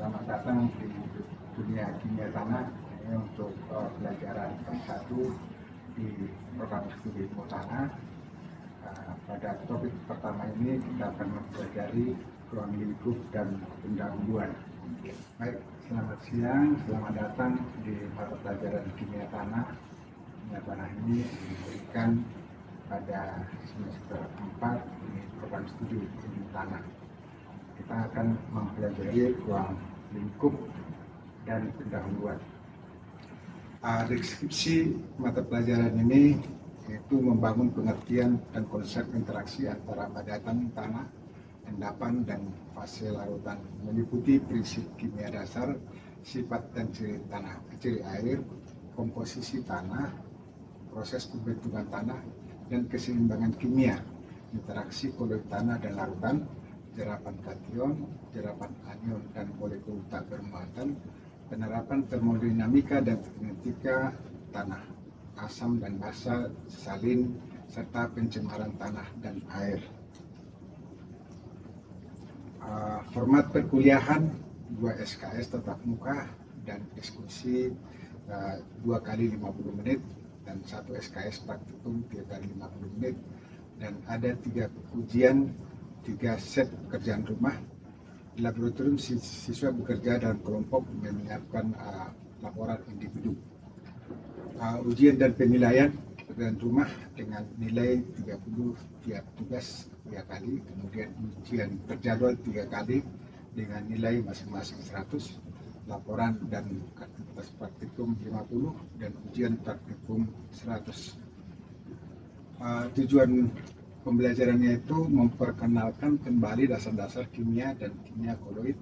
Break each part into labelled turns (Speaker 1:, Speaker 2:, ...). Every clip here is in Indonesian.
Speaker 1: Selamat datang di dunia kimia tanah. Ini untuk pelajaran S1 di program studi ilmu tanah. Pada topik pertama ini kita akan mempelajari ruang lingkup dan pendahuluan. Baik, selamat siang, selamat datang di mata pelajaran kimia tanah. Kimia tanah ini diberikan pada semester 4 di program studi ilmu tanah. Kita akan mempelajari ruang lingkup dan pendahuluan. Deskripsi mata pelajaran ini yaitu membangun pengertian dan konsep interaksi antara padatan tanah, endapan, dan fase larutan, meliputi prinsip kimia dasar, sifat dan ciri tanah, ciri air, komposisi tanah, proses pembentukan tanah, dan keseimbangan kimia, interaksi koloid tanah dan larutan, jerapan kation, jerapan anion, dan molekul tak bermuatan, penerapan termodinamika dan kinetika tanah, asam dan basa, salin, serta pencemaran tanah dan air. Format perkuliahan 2 SKS tatap muka dan diskusi 2 kali 50 menit dan 1 SKS praktikum 3 kali 50 menit, dan ada 3 ujian, 3 set pekerjaan rumah. Di laboratorium siswa bekerja dalam kelompok menyiapkan laporan individu. Ujian dan penilaian pekerjaan rumah dengan nilai 30 tiap tugas 3 kali, kemudian ujian terjadwal 3 kali dengan nilai masing-masing 100, laporan dan aktivitas praktikum 50, dan ujian praktikum 100. Tujuan pembelajarannya itu memperkenalkan kembali dasar-dasar kimia dan kimia koloid,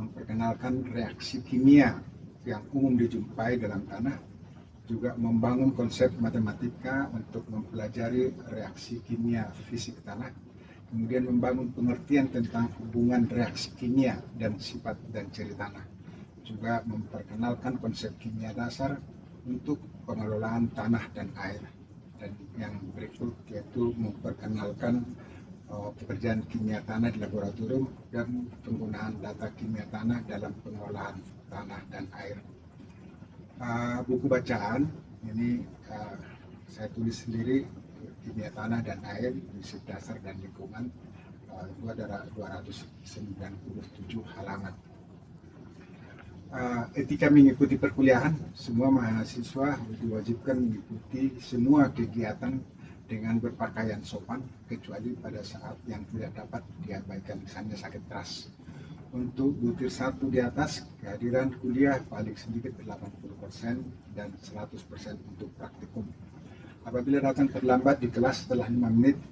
Speaker 1: memperkenalkan reaksi kimia yang umum dijumpai dalam tanah, juga membangun konsep matematika untuk mempelajari reaksi kimia fisik tanah, kemudian membangun pengertian tentang hubungan reaksi kimia dan sifat dan ciri tanah, juga memperkenalkan konsep kimia dasar untuk pengelolaan tanah dan air. Dan yang berikut yaitu memperkenalkan pekerjaan kimia tanah di laboratorium dan penggunaan data kimia tanah dalam pengelolaan tanah dan air. Buku bacaan ini saya tulis sendiri, kimia tanah dan air, prinsip dasar dan lingkungan, itu ada 297 halaman. Etika mengikuti perkuliahan, semua mahasiswa diwajibkan mengikuti semua kegiatan dengan berpakaian sopan, kecuali pada saat yang tidak dapat diabaikan, misalnya sakit keras. Untuk butir 1 di atas, kehadiran kuliah paling sedikit 80% dan 100% untuk praktikum. Apabila datang terlambat di kelas setelah 5 menit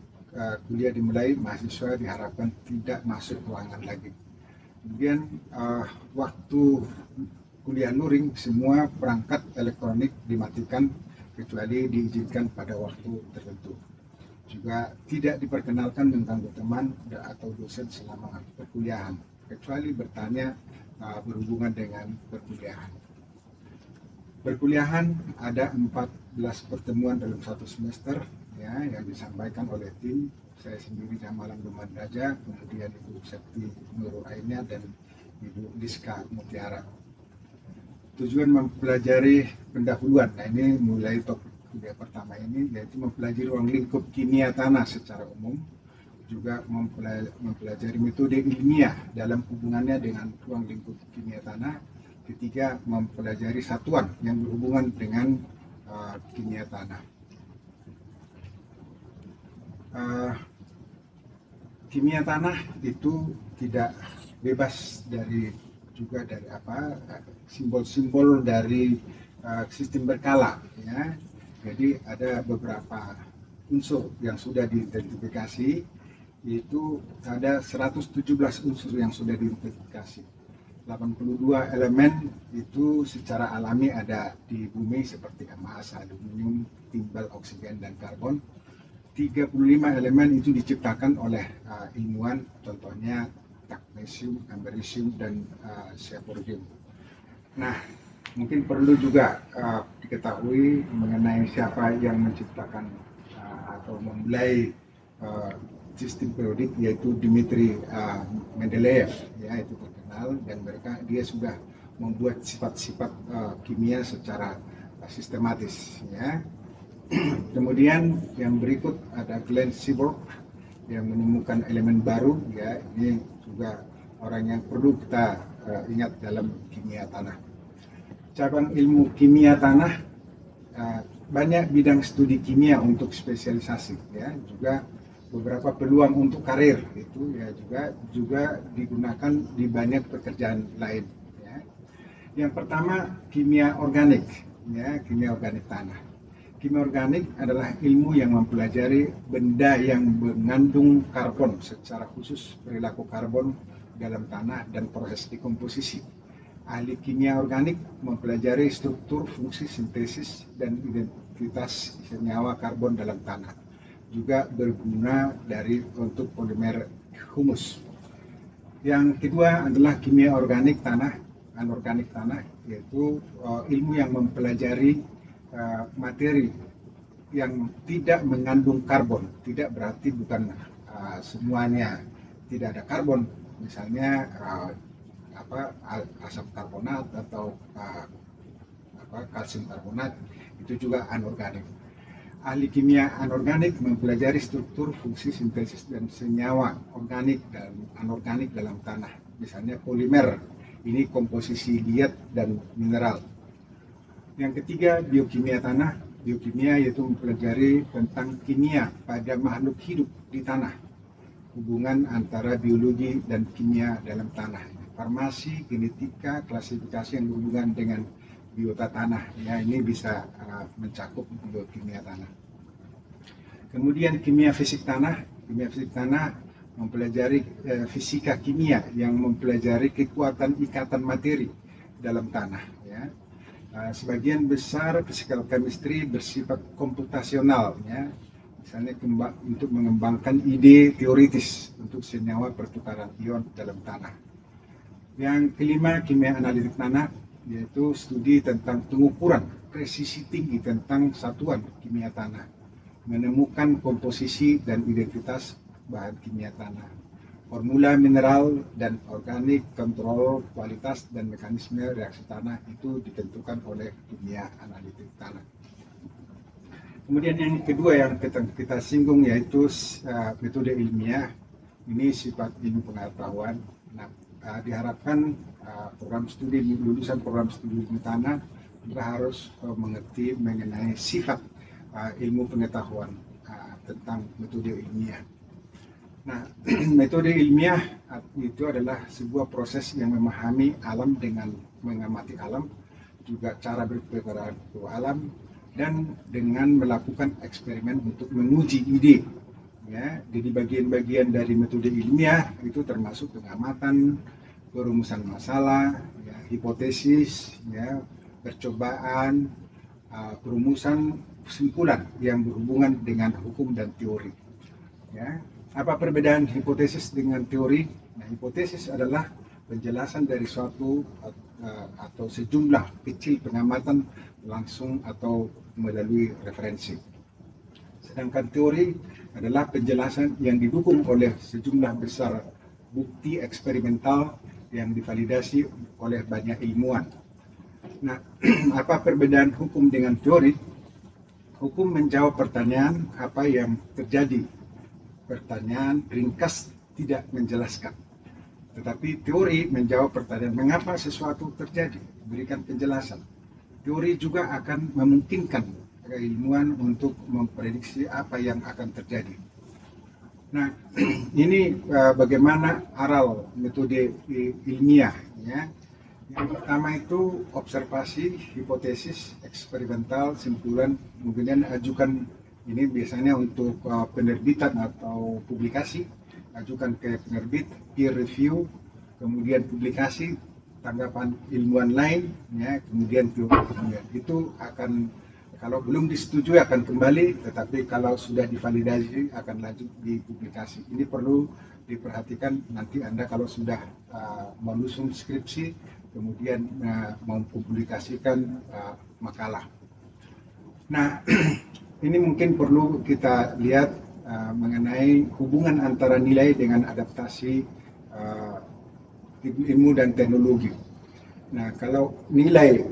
Speaker 1: kuliah dimulai, mahasiswa diharapkan tidak masuk ruangan lagi. Kemudian waktu kuliah luring, semua perangkat elektronik dimatikan kecuali diizinkan pada waktu tertentu. Juga tidak diperkenalkan mengganggu teman atau dosen selama perkuliahan, kecuali bertanya berhubungan dengan perkuliahan. Perkuliahan ada 14 pertemuan dalam 1 semester ya, yang disampaikan oleh tim. Saya sendiri Jamalan Duman Raja, kemudian Ibu Septi Nurul Ainia, dan Ibu Liska Mutiara. Tujuan mempelajari pendahuluan. Nah, ini mulai topik kuliah pertama ini, yaitu mempelajari ruang lingkup kimia tanah secara umum, juga mempelajari metode ilmiah dalam hubungannya dengan ruang lingkup kimia tanah. Ketiga, mempelajari satuan yang berhubungan dengan kimia tanah. Kimia tanah itu tidak bebas dari simbol-simbol dari sistem berkala ya. Jadi ada beberapa unsur yang sudah diidentifikasi, yaitu ada 117 unsur yang sudah diidentifikasi. 82 elemen itu secara alami ada di bumi seperti emas, aluminium, timbal, oksigen, dan karbon. 35 elemen itu diciptakan oleh ilmuwan, contohnya magnesium, amerisium, dan siaporium. Nah, mungkin perlu juga diketahui mengenai siapa yang menciptakan atau memulai sistem periodik, yaitu Dmitri Mendeleev, ya, itu terkenal, dan dia sudah membuat sifat-sifat kimia secara sistematis, ya. Kemudian yang berikut ada Glenn Seaborg yang menemukan elemen baru, ya, ini juga orang yang perlu kita ingat dalam kimia tanah. Cabang ilmu kimia tanah, banyak bidang studi kimia untuk spesialisasi, ya, juga beberapa peluang untuk karir itu, ya, juga digunakan di banyak pekerjaan lain, ya. Yang pertama kimia organik, ya, kimia organik tanah. Kimia organik adalah ilmu yang mempelajari benda yang mengandung karbon, secara khusus perilaku karbon dalam tanah dan proses dekomposisi. Ahli kimia organik mempelajari struktur, fungsi, sintesis, dan identitas senyawa karbon dalam tanah. Juga berguna untuk polimer humus. Yang kedua adalah kimia organik tanah, anorganik tanah, yaitu ilmu yang mempelajari materi yang tidak mengandung karbon. Tidak berarti bukan semuanya tidak ada karbon. Misalnya asam karbonat atau kalsium karbonat, itu juga anorganik. Ahli kimia anorganik mempelajari struktur, fungsi, sintesis, dan senyawa organik dan anorganik dalam tanah. Misalnya polimer, ini komposisi liat dan mineral. Yang ketiga, biokimia tanah. Biokimia yaitu mempelajari tentang kimia pada makhluk hidup di tanah. Hubungan antara biologi dan kimia dalam tanah. Farmasi, genetika, klasifikasi yang berhubungan dengan biota tanah, ya, ini bisa mencakup biokimia tanah. Kemudian kimia fisik tanah. Kimia fisik tanah mempelajari fisika kimia yang mempelajari kekuatan ikatan materi dalam tanah, ya. Sebagian besar physical chemistry bersifat komputasional, ya. Misalnya untuk mengembangkan ide teoritis untuk senyawa pertukaran ion dalam tanah. Yang kelima, kimia analitik tanah, yaitu studi tentang pengukuran presisi tinggi tentang satuan kimia tanah, menemukan komposisi dan identitas bahan kimia tanah, formula mineral dan organik, kontrol kualitas dan mekanisme reaksi tanah itu ditentukan oleh kimia analitik tanah. Kemudian yang kedua yang kita singgung yaitu metode ilmiah. Ini sifat ilmu pengetahuan. Nah, diharapkan lulusan program studi ilmu tanah juga harus mengerti mengenai sifat ilmu pengetahuan tentang metode ilmiah. Nah, metode ilmiah itu adalah sebuah proses yang memahami alam dengan mengamati alam, juga cara berperilaku alam, dan dengan melakukan eksperimen untuk menguji ide. Ya, jadi bagian-bagian dari metode ilmiah itu termasuk pengamatan, perumusan masalah, ya, hipotesis, ya, percobaan, perumusan kesimpulan yang berhubungan dengan hukum dan teori. Ya, apa perbedaan hipotesis dengan teori? Nah, hipotesis adalah penjelasan dari suatu atau sejumlah kecil pengamatan langsung atau melalui referensi. Sedangkan teori adalah penjelasan yang didukung oleh sejumlah besar bukti eksperimental yang divalidasi oleh banyak ilmuwan. Nah, apa perbedaan hukum dengan teori? Hukum menjawab pertanyaan apa yang terjadi. Pertanyaan ringkas tidak menjelaskan. Tetapi teori menjawab pertanyaan mengapa sesuatu terjadi, berikan penjelasan. Teori juga akan memungkinkan ilmuwan untuk memprediksi apa yang akan terjadi. Nah, ini bagaimana aral metode ilmiah, ya. Yang pertama itu observasi, hipotesis, eksperimental, simpulan, kemudian ajukan. Ini biasanya untuk penerbitan atau publikasi, ajukan ke penerbit, peer review, kemudian publikasi, tanggapan ilmuwan lain, ya, kemudian teori. Itu akan, kalau belum disetujui akan kembali, tetapi kalau sudah divalidasi akan lanjut di publikasi. Ini perlu diperhatikan nanti Anda kalau sudah menyusun skripsi, kemudian mempublikasikan makalah. Nah, ini mungkin perlu kita lihat mengenai hubungan antara nilai dengan adaptasi ilmu dan teknologi. Nah, kalau nilai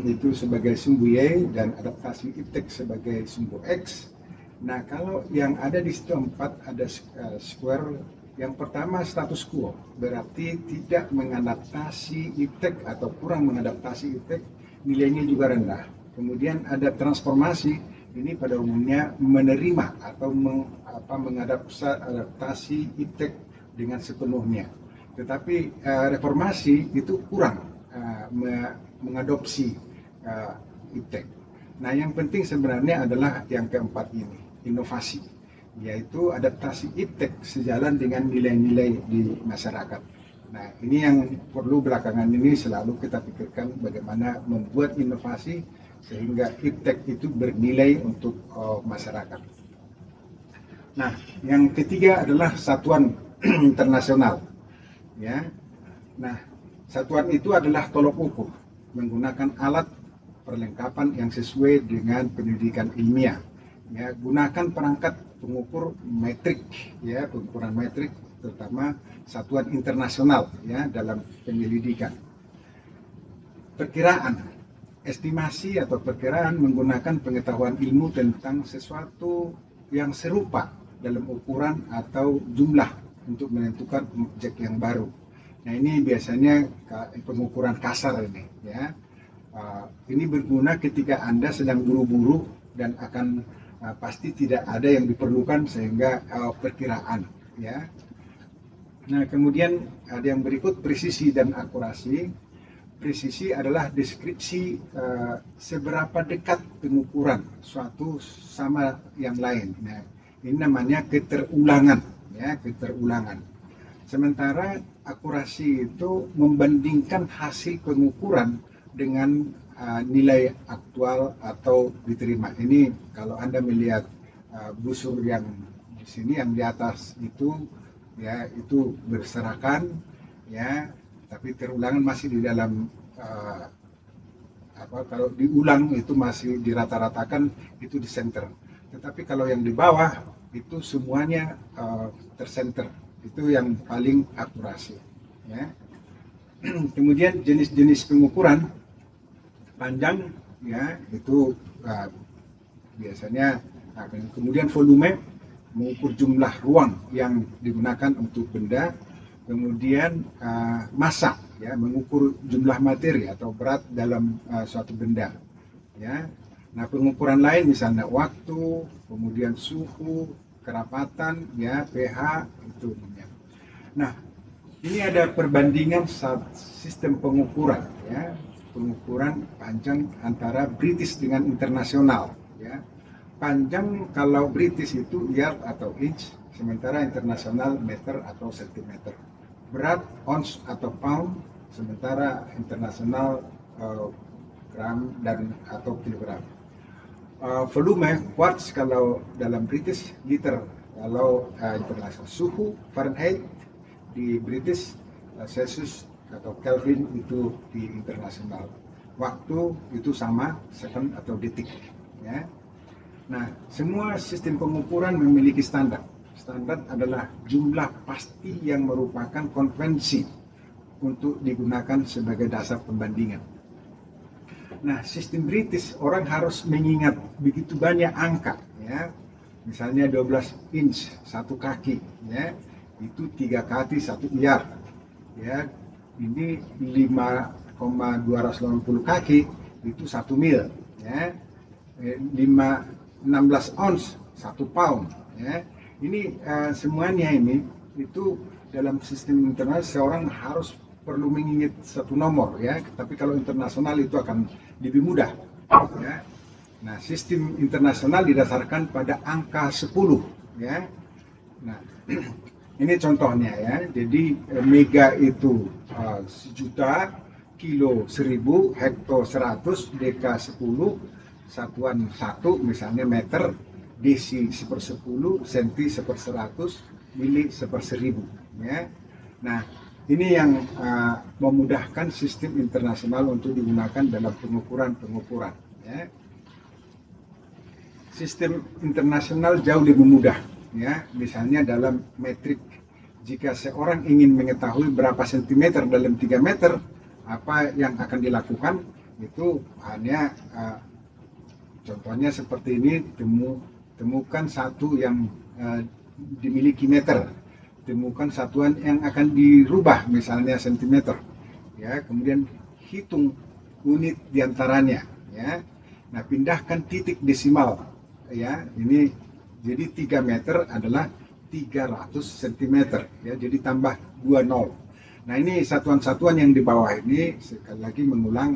Speaker 1: itu sebagai sumbu Y dan adaptasi iptek sebagai sumbu X, nah kalau yang ada di situ 4 ada square. Yang pertama status quo, berarti tidak mengadaptasi iptek atau kurang mengadaptasi iptek, nilainya juga rendah. Kemudian ada transformasi, ini pada umumnya menerima atau mengadaptasi iptek dengan sepenuhnya. Tetapi reformasi itu kurang mengadopsi iptek. Nah, yang penting sebenarnya adalah yang keempat ini, inovasi, yaitu adaptasi iptek sejalan dengan nilai-nilai di masyarakat. Nah, ini yang perlu belakangan ini selalu kita pikirkan, bagaimana membuat inovasi sehingga iptek itu bernilai untuk masyarakat. Nah, yang ketiga adalah satuan internasional. Ya, nah satuan itu adalah tolok ukur menggunakan alat perlengkapan yang sesuai dengan pendidikan ilmiah. Ya, gunakan perangkat pengukur metrik, ya, pengukuran metrik, terutama satuan internasional, ya, dalam penyelidikan. Perkiraan, estimasi atau perkiraan menggunakan pengetahuan ilmu tentang sesuatu yang serupa dalam ukuran atau jumlah untuk menentukan objek yang baru. Nah, ini biasanya pengukuran kasar ini, ya. Ini berguna ketika Anda sedang buru-buru dan akan pasti tidak ada yang diperlukan, sehingga perkiraan, ya. Nah, kemudian ada yang berikut, presisi dan akurasi. Presisi adalah deskripsi seberapa dekat pengukuran suatu sama yang lain. Nah, ini namanya keterulangan, ya, keterulangan. Sementara akurasi itu membandingkan hasil pengukuran dengan nilai aktual atau diterima. Ini kalau Anda melihat busur yang di sini, yang di atas itu, ya, itu berserakan, ya, tapi terulangan masih di dalam kalau diulang itu masih dirata-ratakan, itu di center. Tetapi kalau yang di bawah itu semuanya tersenter. Itu yang paling akurasi, ya. Kemudian jenis-jenis pengukuran, panjang, ya, itu biasanya. Kemudian volume, mengukur jumlah ruang yang digunakan untuk benda. Kemudian massa, ya, mengukur jumlah materi atau berat dalam suatu benda, ya. Nah, pengukuran lain misalnya waktu, kemudian suhu, kerapatan, ya, pH, itu. Nah, ini ada perbandingan sistem pengukuran, ya, pengukuran panjang antara British dengan internasional, ya. Panjang kalau British itu yard atau inch, sementara internasional meter atau sentimeter. Berat ounce atau pound, sementara internasional gram dan atau kilogram. Volume quarts kalau dalam British, liter kalau internasional. Suhu Fahrenheit di British, Celsius atau Kelvin itu di internasional. Waktu itu sama, second atau detik, ya. Nah, semua sistem pengukuran memiliki standar. Standar adalah jumlah pasti yang merupakan konvensi untuk digunakan sebagai dasar pembandingan. Nah, sistem British, orang harus mengingat begitu banyak angka, ya. Misalnya 12 inch, 1 kaki, ya. Itu 3 kaki 1 yard, ya. Ini 5,280 kaki itu 1 mil, ya. 16 ounce 1 pound, ya. Ini semuanya ini itu dalam sistem internasional seorang harus perlu mengingat satu nomor, ya. Tapi kalau internasional itu akan lebih mudah, ya. Nah, sistem internasional didasarkan pada angka 10, ya. Nah, ini contohnya, ya. Jadi mega itu 1.000.000, kilo 1.000, hekto 100, deka 10, satuan 1 misalnya meter, desi 1/10, senti 1/100, mili 1/1000, ya. Nah, ini yang memudahkan sistem internasional untuk digunakan dalam pengukuran, ya. Sistem internasional jauh lebih mudah, ya, misalnya dalam metrik, jika seorang ingin mengetahui berapa sentimeter dalam 3 meter, apa yang akan dilakukan itu hanya contohnya seperti ini, temukan satu yang dimiliki meter, temukan satuan yang akan dirubah misalnya sentimeter, ya, kemudian hitung unit diantaranya, ya. Nah, pindahkan titik desimal, ya, ini jadi 3 meter adalah 300 cm, ya, jadi tambah 2 nol. Nah, ini satuan-satuan yang di bawah ini sekali lagi mengulang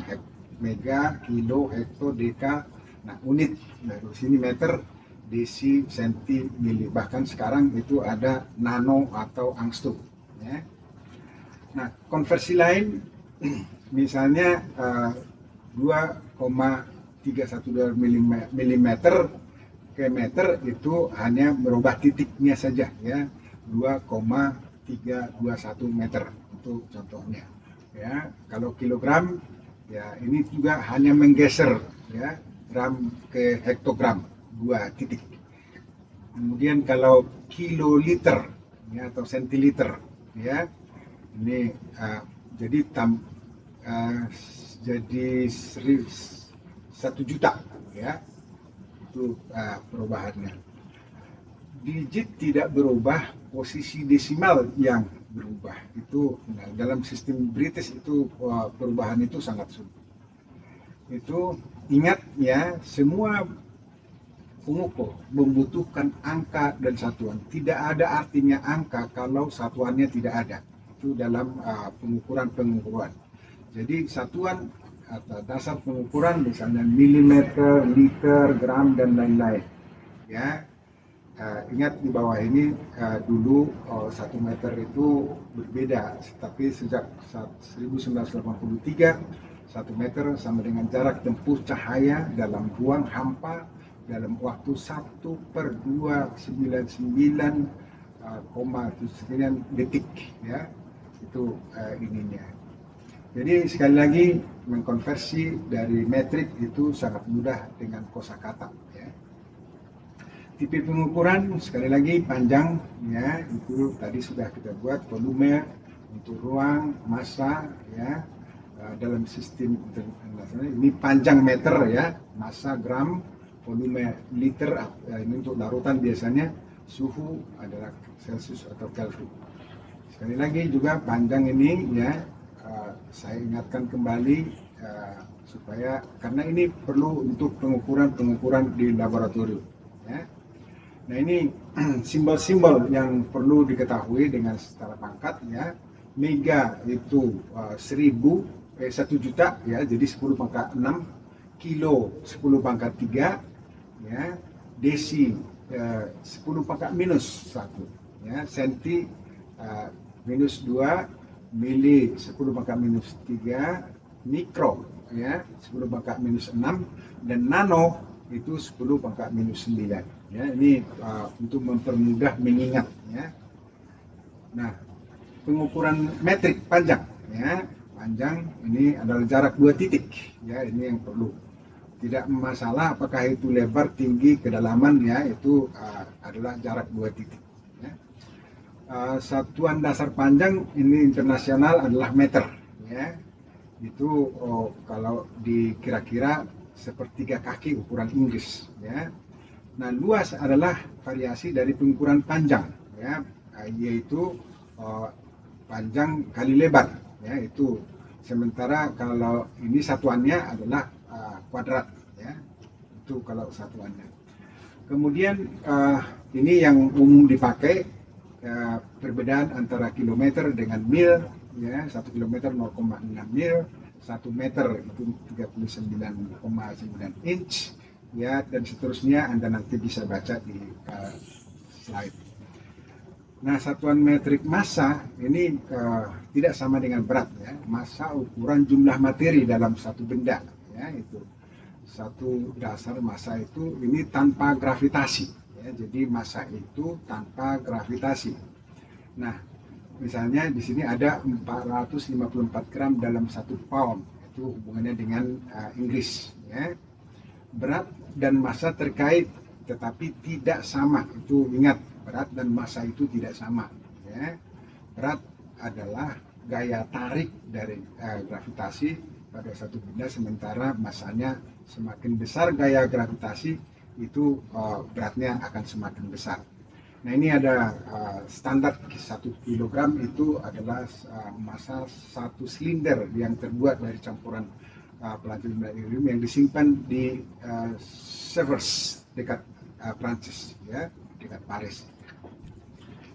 Speaker 1: mega, kilo, hekto, deka. Nah, unit, nah, di sini meter, desi, senti, mili. Bahkan sekarang itu ada nano atau angstrom, ya. Nah, konversi lain misalnya 2,312 mm ke meter itu hanya merubah titiknya saja, ya, 2,321 meter itu contohnya, ya. Kalau kilogram, ya, ini juga hanya menggeser, ya, gram ke hektogram, 2 titik. Kemudian kalau kiloliter, ya, atau sentiliter, ya, ini jadi jadi 1 juta, ya, itu perubahannya. Digit tidak berubah, posisi desimal yang berubah. Itu dalam sistem British itu perubahan itu sangat sulit. Itu ingat, ya, semua pengukur membutuhkan angka dan satuan. Tidak ada artinya angka kalau satuannya tidak ada. Itu dalam pengukuran. Jadi satuan atau dasar pengukuran misalnya milimeter, liter, gram, dan lain-lain, ya. Ingat di bawah ini dulu 1 meter itu berbeda, tapi sejak 1983 1 meter sama dengan jarak tempuh cahaya dalam ruang hampa dalam waktu 1/299,9 detik, ya, itu ininya. Jadi sekali lagi mengkonversi dari metrik itu sangat mudah dengan kosakata, ya. Tipe pengukuran sekali lagi panjang, ya, itu tadi sudah kita buat, volume untuk ruang, massa, ya, dalam sistem internasional ini panjang meter, ya, massa gram, volume liter, ini untuk larutan biasanya, suhu adalah Celsius atau Kelvin. Sekali lagi juga panjang ini, ya, saya ingatkan kembali supaya karena ini perlu untuk pengukuran di laboratorium, ya. Nah, ini simbol-simbol yang perlu diketahui dengan skala pangkat, ya. Mega itu 1 juta, ya, jadi 10⁻⁶, kilo 10⁻�3, ya, desi 10⁻⁻1, ya, senti -2, mili 10⁻⁻3, mikro, ya, 10⁻⁻6, dan nano itu 10⁻⁻9, ya. Ini untuk mempermudah mengingat, ya. Nah, pengukuran metrik panjang, ya, panjang ini adalah jarak 2 titik, ya, ini yang perlu. Tidak masalah apakah itu lebar, tinggi, kedalaman, ya, itu adalah jarak 2 titik, ya. Satuan dasar panjang ini internasional adalah meter, ya. Itu kalau dikira-kira sepertiga kaki ukuran Inggris, ya. Nah, luas adalah variasi dari pengukuran panjang, ya, yaitu panjang kali lebar, ya, itu. Sementara kalau ini satuannya adalah kuadrat, ya, itu kalau satuannya. Kemudian ini yang umum dipakai, perbedaan antara kilometer dengan mil, ya, 1 kilometer 0,6 mil, 1 meter itu 39,9 inch, ya, dan seterusnya. Anda nanti bisa baca di slide. Nah, satuan metrik massa ini tidak sama dengan berat, ya. Massa ukuran jumlah materi dalam satu benda, ya, itu. Satu dasar massa itu ini tanpa gravitasi, ya, jadi massa itu tanpa gravitasi. Nah, misalnya di sini ada 454 gram dalam 1 pound, itu hubungannya dengan Inggris, ya. Berat dan massa terkait tetapi tidak sama, itu ingat berat dan massa itu tidak sama. Ya. Berat adalah gaya tarik dari gravitasi pada satu benda, sementara massanya semakin besar gaya gravitasi itu beratnya akan semakin besar. Nah ini ada standar 1 kilogram itu adalah massa satu silinder yang terbuat dari campuran pelancong dan iridium yang disimpan di Sevres dekat Prancis, ya, dekat Paris.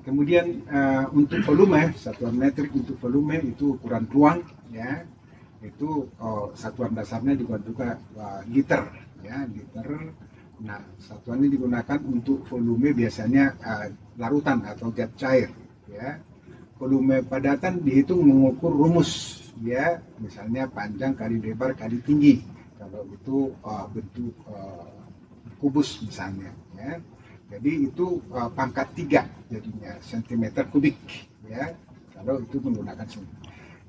Speaker 1: Kemudian untuk volume, satuan metrik untuk volume itu ukuran ruang, ya, itu satuan dasarnya juga liter, ya, liter. Nah, satuan ini digunakan untuk volume biasanya larutan atau zat cair, ya. Volume padatan dihitung mengukur rumus, ya, misalnya panjang kali lebar kali tinggi. Kalau itu bentuk kubus misalnya, ya. Jadi itu pangkat 3 jadinya sentimeter kubik, ya, kalau itu menggunakan sumbu.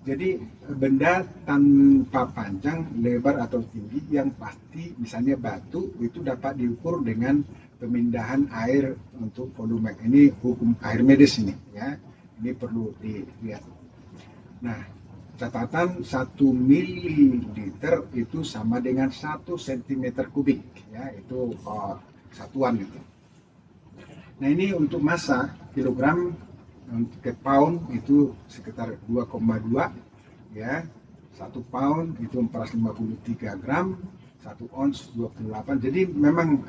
Speaker 1: Jadi benda tanpa panjang, lebar atau tinggi yang pasti, misalnya batu, itu dapat diukur dengan pemindahan air untuk volume. Ini hukum Archimedes ini, ya, ini perlu dilihat. Nah, catatan 1 mililiter itu sama dengan 1 sentimeter kubik, ya, itu satuan itu. Nah ini untuk massa kilogram ke pound itu sekitar 2,2, ya. 1 pound itu 453 gram, 1 ons 28. Jadi memang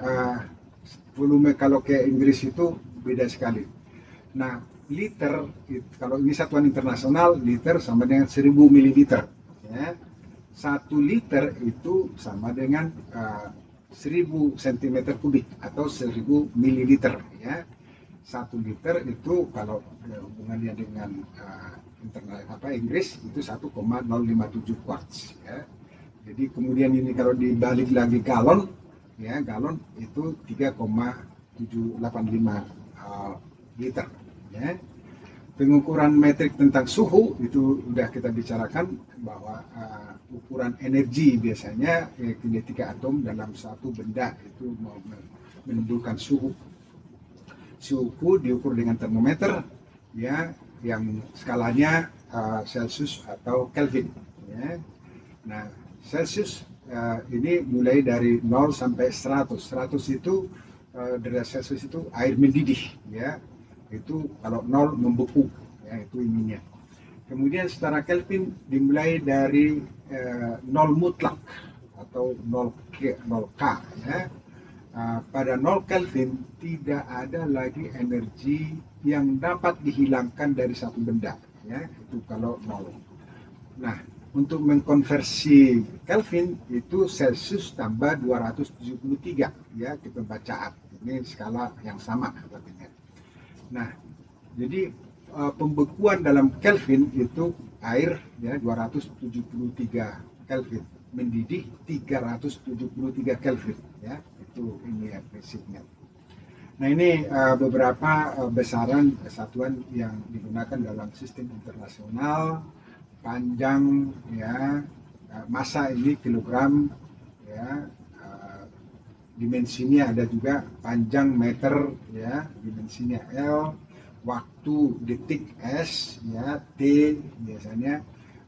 Speaker 1: volume kalau ke Inggris itu beda sekali. Nah liter, kalau ini satuan internasional, liter sama dengan 1000 mililiter, ya. 1 liter itu sama dengan 1000 cm kubik atau 1000 mililiter, ya. 1 liter itu kalau hubungannya dengan Inggris itu 1,057 quarts, ya. Jadi kemudian ini kalau dibalik lagi galon, ya, galon itu 3,785 liter, ya. Pengukuran metrik tentang suhu itu sudah kita bicarakan bahwa ukuran energi biasanya kinetika atom dalam satu benda itu menentukan suhu. Suhu diukur dengan termometer, ya, yang skalanya Celsius atau Kelvin, ya. Nah Celsius ini mulai dari 0 sampai 100. 100 itu derajat Celsius itu air mendidih, ya. Itu kalau 0 membeku, ya, itu ininya. Kemudian secara Kelvin dimulai dari 0 mutlak atau 0K, ya. Pada 0 Kelvin tidak ada lagi energi yang dapat dihilangkan dari satu benda, ya, itu kalau 0. Nah, untuk mengkonversi Kelvin itu Celsius tambah 273, ya, kita bacaan. Ini skala yang sama artinya. Nah, jadi pembekuan dalam Kelvin itu air, ya, 273 Kelvin, mendidih 373 Kelvin, ya, itu ini ya prinsipnya. Nah ini beberapa besaran satuan yang digunakan dalam sistem internasional. Panjang, ya, massa ini kilogram, ya, dimensinya ada juga panjang meter, ya, dimensinya L, waktu detik S, ya, T biasanya,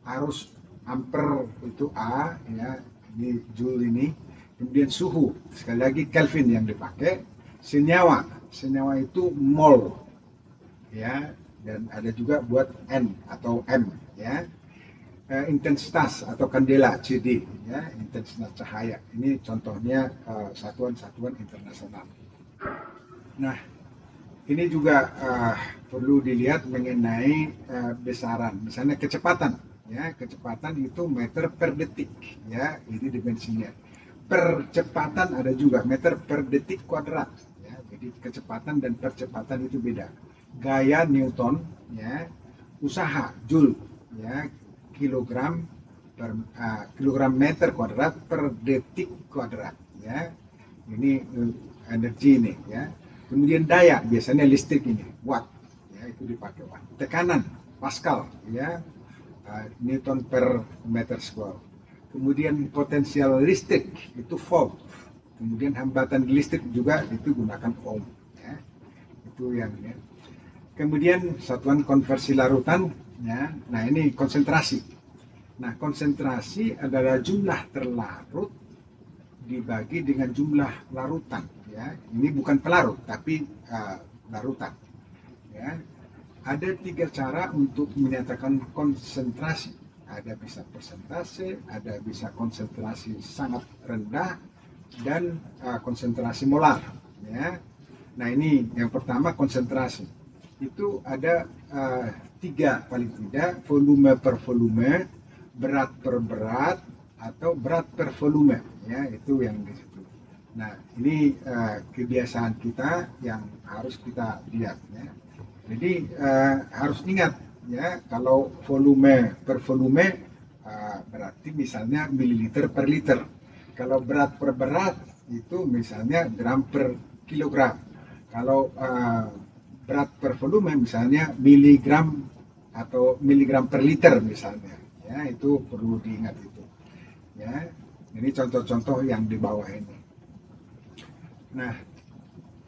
Speaker 1: arus ampere itu A, ya, ini joule ini. Kemudian suhu, sekali lagi Kelvin yang dipakai. Senyawa itu mol, ya, dan ada juga buat N atau M, ya. Intensitas atau kandela CD, ya, intensitas cahaya. Ini contohnya satuan-satuan internasional. Nah, ini juga perlu dilihat mengenai besaran, misalnya kecepatan, ya, kecepatan itu meter per detik, ya, ini dimensinya. Percepatan ada juga meter per detik kuadrat, ya, jadi kecepatan dan percepatan itu beda. Gaya Newton, ya, usaha joule, ya, kilogram meter kuadrat per detik kuadrat, ya, ini energi ini, ya. Kemudian daya, biasanya listrik ini, watt, ya, itu dipakai watt. Tekanan, Pascal, ya, Newton per meter square. Kemudian potensial listrik itu volt. Kemudian hambatan listrik juga itu gunakan ohm, ya. itu yang ya. Kemudian satuan konversi larutan ya. Nah, ini konsentrasi. Nah, konsentrasi adalah jumlah terlarut dibagi dengan jumlah larutan ya. Ini bukan pelarut tapi larutan ya. Ada 3 cara untuk menyatakan konsentrasi. Ada bisa persentase, ada bisa konsentrasi sangat rendah, dan konsentrasi molar ya. Nah, ini yang pertama konsentrasi. Itu ada 3 paling tidak, volume per volume, berat per berat, atau berat per volume ya, itu yang di situ. Nah, ini kebiasaan kita yang harus kita lihat ya. Jadi harus ingat ya, kalau volume per volume berarti misalnya mililiter per liter. Kalau berat per berat itu misalnya gram per kilogram. Kalau berat per volume misalnya miligram atau miligram per liter misalnya. Ya, itu perlu diingat itu. Ya, ini contoh-contoh yang di bawah ini. Nah,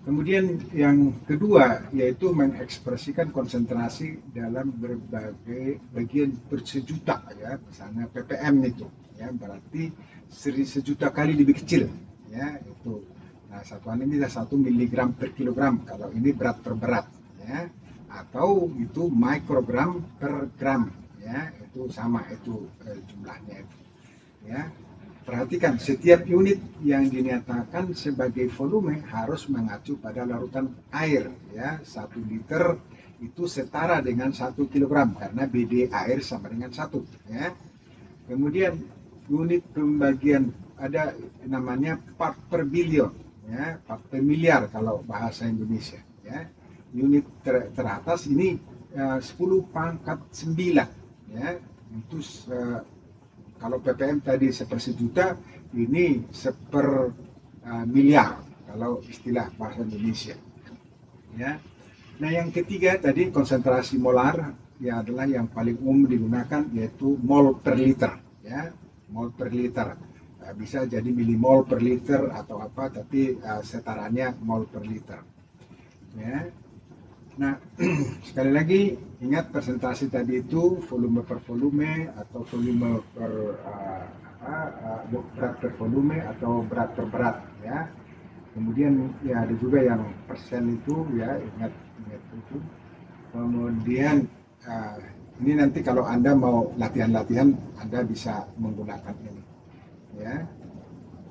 Speaker 1: kemudian yang kedua yaitu mengekspresikan konsentrasi dalam berbagai bagian per sejuta ya, misalnya ppm itu ya, berarti sejuta kali lebih kecil ya itu. Nah, satuan ini adalah 1 miligram per kilogram kalau ini berat per berat ya, atau itu mikrogram per gram ya, itu sama itu jumlahnya itu ya. Perhatikan, setiap unit yang dinyatakan sebagai volume harus mengacu pada larutan air ya. 1 liter itu setara dengan 1 kilogram karena BD air sama dengan 1 ya. Kemudian unit pembagian ada namanya part per billion ya, part per miliar kalau bahasa Indonesia ya. Unit teratas ini 10 pangkat 9 ya. Itu kalau ppm tadi sepersejuta, ini seper miliar kalau istilah bahasa Indonesia. Ya. Nah, yang ketiga tadi konsentrasi molar ya, adalah yang paling umum digunakan yaitu mol per liter ya, mol per liter. Bisa jadi milimol per liter atau apa, tapi setarannya mol per liter. Ya. Nah, sekali lagi ingat presentasi tadi itu volume per volume atau volume per berat per volume atau berat per berat ya. Kemudian ya ada juga yang persen itu ya, ingat itu. Kemudian ini nanti kalau Anda mau latihan-latihan Anda bisa menggunakan ini ya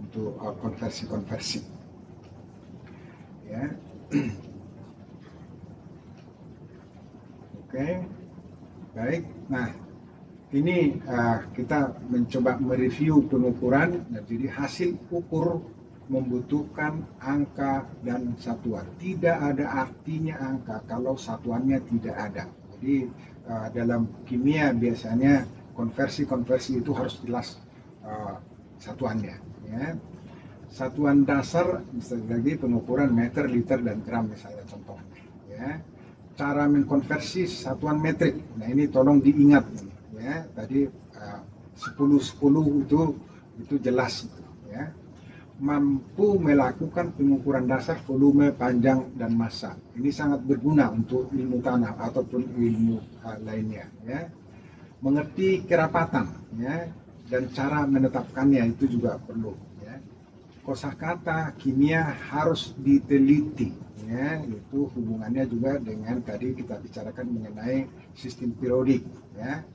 Speaker 1: untuk konversi-konversi ya. Oke, baik. Nah, ini kita mencoba mereview pengukuran. Nah, jadi hasil ukur membutuhkan angka dan satuan. Tidak ada artinya angka kalau satuannya tidak ada. Jadi dalam kimia biasanya konversi-konversi itu harus jelas satuannya. Ya. Satuan dasar misalnya lagi pengukuran meter, liter, dan gram misalnya contohnya. Ya. Cara mengkonversi satuan metrik. Nah, ini tolong diingat ya. Tadi 10-10 itu jelas itu ya. Mampu melakukan pengukuran dasar volume, panjang, dan massa. Ini sangat berguna untuk ilmu tanah ataupun ilmu lainnya ya. Mengerti kerapatan ya, dan cara menetapkannya itu juga perlu ya. Kosakata kimia harus diteliti ya, itu hubungannya juga dengan tadi kita bicarakan mengenai sistem periodik ya.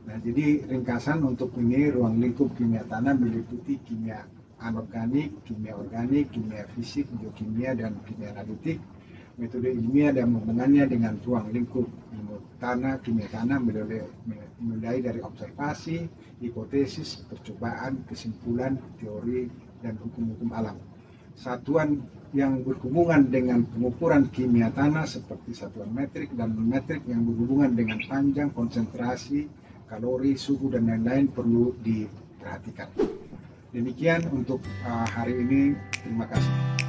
Speaker 1: Nah, jadi ringkasan untuk ini ruang lingkup kimia tanah meliputi kimia anorganik, kimia organik, kimia fisik, biokimia, dan kimia analitik. Metode ilmiah dan hubungannya dengan ruang lingkup tanah, kimia tanah mulai dari observasi, hipotesis, percobaan, kesimpulan, teori, dan hukum-hukum alam. Satuan yang berhubungan dengan pengukuran kimia tanah seperti satuan metrik dan non-metrik yang berhubungan dengan panjang, konsentrasi, kalori, suhu, dan lain-lain perlu diperhatikan. Demikian untuk hari ini. Terima kasih.